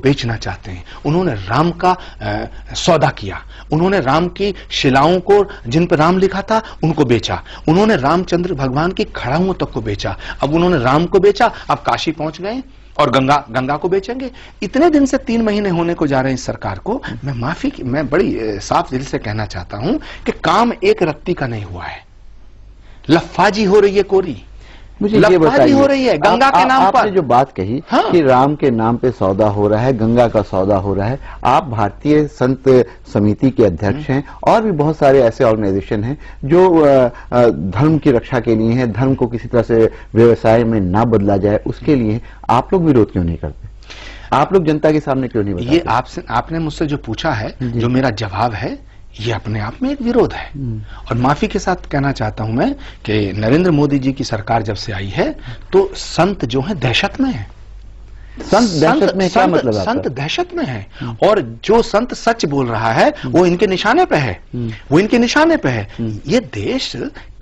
बेचना चाहते हैं। उन्होंने राम का सौदा किया, उन्होंने राम की शिलाओं को, जिन पर राम लिखा था, उनको बेचा। उन्होंने रामचंद्र भगवान की खड़ाओं तक को बेचा। अब उन्होंने राम को बेचा, अब काशी पहुंच गए और गंगा को बेचेंगे। इतने दिन से 3 महीने होने को जा रहे हैं इस सरकार को। मैं बड़ी साफ दिल से कहना चाहता हूं कि काम एक रत्ती का नहीं हुआ है, लफ्फाजी हो रही है कोरी। मुझे ये बताइए, हो रही है गंगा के नाम पर। आपने जो बात कही कि राम के नाम पे सौदा हो रहा है, गंगा का सौदा हो रहा है। आप भारतीय संत समिति के अध्यक्ष हैं और भी बहुत सारे ऐसे ऑर्गेनाइजेशन हैं जो धर्म की रक्षा के लिए हैं, धर्म को किसी तरह से व्यवसाय में ना बदला जाए उसके लिए। आप लोग विरोध क्यों नहीं करते? आप लोग जनता के सामने क्यों नहीं बताते? ये आपने मुझसे जो पूछा है, जो मेरा जवाब है, ये अपने आप में एक विरोध है। और माफी के साथ कहना चाहता हूं मैं कि नरेंद्र मोदी जी की सरकार जब से आई है तो संत जो है दहशत में है। संत दहशत में क्या मतलब? संत दहशत में है, और जो संत सच बोल रहा है वो इनके निशाने पे है, वो इनके निशाने पे है। ये देश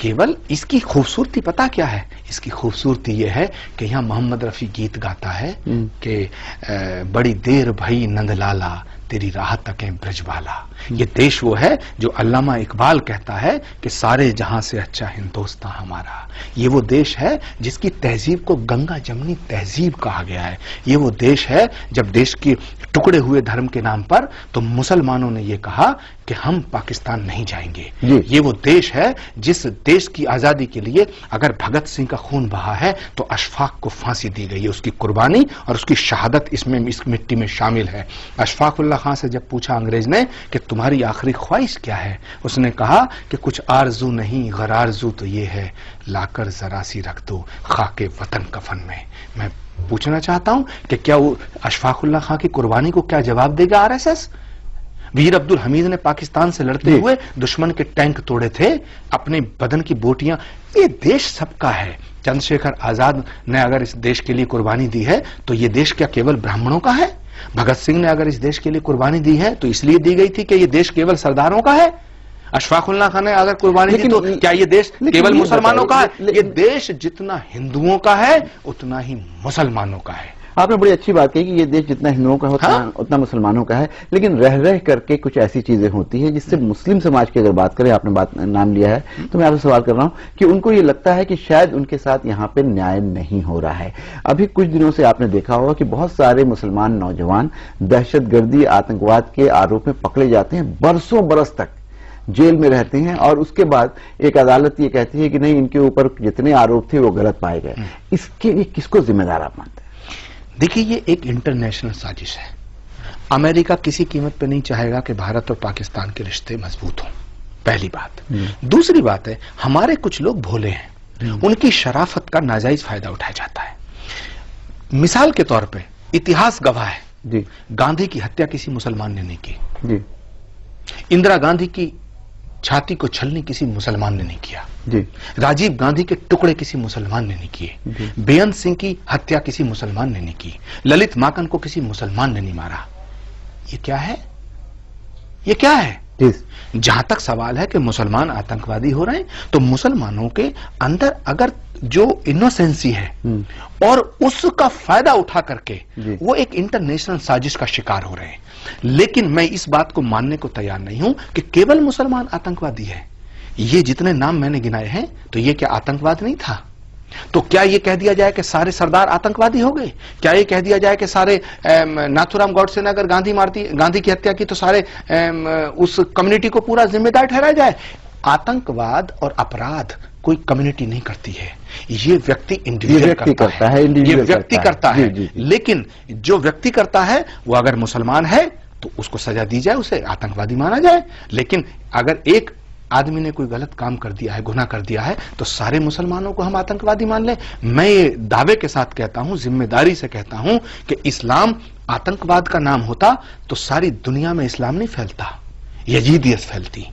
केवल, इसकी खूबसूरती पता क्या है? इसकी खूबसूरती ये है कि यहाँ मोहम्मद रफी गीत गाता है कि बड़ी देर भई नंदलाला तेरी राह तकें ब्रजवाला। ये देश वो है जो अल्लामा इकबाल कहता है कि सारे जहां से अच्छा हिंदुस्तान हमारा। ये वो देश है जिसकी तहजीब को गंगा जमनी तहजीब कहा गया है। ये वो देश है जब देश के टुकड़े हुए धर्म के नाम पर तो मुसलमानों ने ये कहा कि हम पाकिस्तान नहीं जाएंगे। ये वो देश है जिस देश की आजादी के लिए अगर भगत सिंह का खून बहा है तो अशफाक को फांसी दी गई है। उसकी कुर्बानी और उसकी शहादत इसमें, इस मिट्टी में शामिल है। अशफाक उल्लाह खां से जब पूछा अंग्रेज ने कि तुम्हारी आखिरी ख्वाहिश क्या है, उसने कहा कि कुछ आरजू नहीं, गरारजू तो ये है, लाकर जरा सी रख दो खाके वतन कफन में। मैं पूछना चाहता हूं कि क्या वो अशफाक उल्लाह खां की कुर्बानी को क्या जवाब देगा आरएसएस? वीर अब्दुल हमीद ने पाकिस्तान से लड़ते हुए दुश्मन के टैंक तोड़े थे, अपने बदन की बोटियां। ये देश सबका है। चंद्रशेखर आजाद ने अगर इस देश के लिए कुर्बानी दी है तो ये देश क्या केवल ब्राह्मणों का है? भगत सिंह ने अगर इस देश के लिए कुर्बानी दी है तो इसलिए दी गई थी कि ये देश केवल सरदारों का है? अशफाक उल्लाह खान ने अगर कुर्बानी दी तो क्या ये देश केवल मुसलमानों का है? ये देश जितना हिंदुओं का है उतना ही मुसलमानों का है। आपने बड़ी अच्छी बात कही कि ये देश जितना हिंदुओं का होता है उतना मुसलमानों का है, लेकिन रह रह करके कुछ ऐसी चीजें होती हैं जिससे मुस्लिम समाज की अगर बात करें, आपने नाम लिया है तो मैं आपसे सवाल कर रहा हूं कि उनको ये लगता है कि शायद उनके साथ यहां पे न्याय नहीं हो रहा है। अभी कुछ दिनों से आपने देखा होगा कि बहुत सारे मुसलमान नौजवान दहशतगर्दी, आतंकवाद के आरोप में पकड़े जाते हैं, बरसों बरस तक जेल में रहते हैं और उसके बाद एक अदालत ये कहती है कि नहीं, इनके ऊपर जितने आरोप थे वो गलत पाए गए। इसके लिए किसको जिम्मेदार आप मानते हैं? देखिए, ये एक इंटरनेशनल साजिश है। अमेरिका किसी कीमत पे नहीं चाहेगा कि भारत और पाकिस्तान के रिश्ते मजबूत हों, पहली बात। दूसरी बात है, हमारे कुछ लोग भोले हैं, उनकी शराफत का नाजायज फायदा उठाया जाता है। मिसाल के तौर पे इतिहास गवाह है, गांधी की हत्या किसी मुसलमान ने नहीं की। इंदिरा गांधी की छाती को छलनी किसी मुसलमान ने नहीं किया। राजीव गांधी के टुकड़े किसी मुसलमान ने नहीं किए। बेअंत सिंह की हत्या किसी मुसलमान ने नहीं की। ललित माकन को किसी मुसलमान ने नहीं मारा। ये क्या है? ये क्या है? जहां तक सवाल है कि मुसलमान आतंकवादी हो रहे हैं, तो मुसलमानों के अंदर अगर जो इनोसेंसी है और उसका फायदा उठा करके वो एक इंटरनेशनल साजिश का शिकार हो रहे हैं। लेकिन मैं इस बात को मानने को तैयार नहीं हूं कि केवल मुसलमान आतंकवादी है। ये जितने नाम मैंने गिनाए हैं, तो ये क्या आतंकवाद नहीं था? तो क्या ये कह दिया जाए कि सारे सरदार आतंकवादी हो गए? क्या ये कह दिया जाए कि सारे नाथुराम गॉडसे ने अगर गांधी की हत्या की तो सारे उस कम्युनिटी को पूरा जिम्मेदार ठहराया जाए? आतंकवाद और अपराध कोई कम्युनिटी नहीं करती है, ये व्यक्ति इंडिविजुअल करता है। ये व्यक्ति करता है। लेकिन जो व्यक्ति करता है वो अगर मुसलमान है तो उसको सजा दी जाए, उसे आतंकवादी माना जाए। लेकिन अगर एक आदमी ने कोई गलत काम कर दिया है, गुनाह कर दिया है, तो सारे मुसलमानों को हम आतंकवादी मान लें? मैं ये दावे के साथ कहता हूं, जिम्मेदारी से कहता हूं कि इस्लाम आतंकवाद का नाम होता तो सारी दुनिया में इस्लाम नहीं फैलता, यजीदियत फैलती।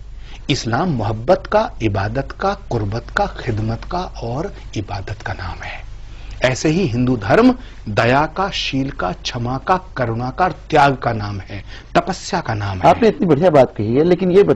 इस्लाम मोहब्बत का, इबादत का, कुर्बत का, खिदमत का और इबादत का नाम है। ऐसे ही हिंदू धर्म दया का, शील का, क्षमा का, करुणा का, त्याग का नाम है, तपस्या का नाम है। आपने इतनी बढ़िया बात कही है, लेकिन ये बताइए